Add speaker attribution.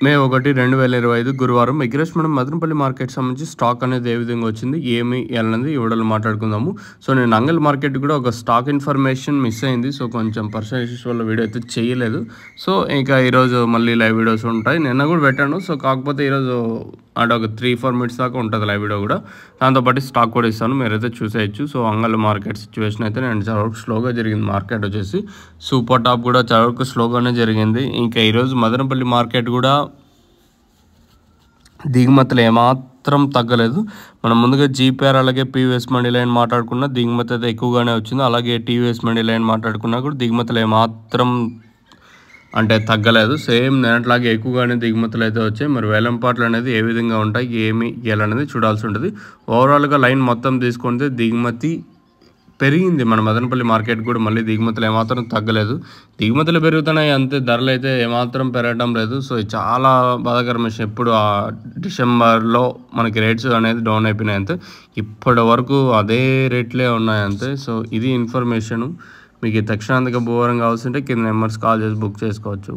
Speaker 1: మే 1, 2025 గురువారం ఎగ్రెస్ మనం మదనపల్లి మార్కెట్ సంబంధించి స్టాక్ అనేది ఏ విధంగా వచ్చింది ఏమి అనేది ఈ వీడియోలో మాట్లాడుకుందాము. సో నేను నంగల్ మార్కెట్ కూడా ఒక స్టాక్ ఇన్ఫర్మేషన్ మిస్ అయింది. సో కొంచెం పర్సనల్ ఇష్యూస్ వల్ల వీడియో అయితే చేయలేదు. సో ఇంకా ఈరోజు మళ్ళీ లైవ్ వీడియోస్ ఉంటాయి. నిన్న కూడా పెట్టాను. సో కాకపోతే ఈరోజు అంటే ఒక 3-4 మినిట్స్ దాకా ఉంటుంది లైవ్ వీడియో కూడా. దాంతోపాటు స్టాక్ కూడా ఇస్తాను, మీరైతే చూసేయచ్చు. సో అంగల్ మార్కెట్ సిచ్యువేషన్ అయితే నేను చాలా వరకు స్లోగా జరిగింది. మార్కెట్ వచ్చేసి సూపర్ టాప్ కూడా చాలా వరకు స్లోగానే జరిగింది. ఇంకా ఈరోజు మదనపల్లి మార్కెట్ కూడా దిగుమతులు ఏమాత్రం తగ్గలేదు. మనం ముందుగా జీపీఆర్ అలాగే పీవీఎస్ మండీ లైన్ మాట్లాడుకున్న దిగుమతి అయితే ఎక్కువగానే వచ్చింది. అలాగే టీవీఎస్ మండీ లైన్ మాట్లాడుకున్నా కూడా దిగుమతులు ఏమాత్రం అంటే తగ్గలేదు. సేమ్ నిన్నట్లాగే ఎక్కువగానే దిగుమతులు అయితే వచ్చాయి. మరి వేలంపాట్లు అనేది ఏ విధంగా ఉంటాయి ఏమి ఇవ్వాలనేది చూడాల్సి ఉంటుంది. ఓవరాల్గా లైన్ మొత్తం తీసుకుంటే దిగుమతి పెరిగింది. మన మదనపల్లి మార్కెట్ కూడా మళ్ళీ దిగుమతులు ఏమాత్రం తగ్గలేదు. దిగుమతులు పెరుగుతున్నాయి అంతే, ధరలు అయితే ఏమాత్రం పెరగడం లేదు. సో ఇది చాలా బాధాకరం విషయం. ఎప్పుడు ఆ డిసెంబర్లో మనకి రేట్స్ అనేది డౌన్ అయిపోయినాయి అంతే, ఇప్పటి వరకు అదే రేట్లే ఉన్నాయి అంతే. సో ఇది ఇన్ఫర్మేషను. మీకు తక్షణాంతక భూవరం కావాల్సింటే కింద నెంబర్స్ కాల్ చేసి బుక్ చేసుకోవచ్చు.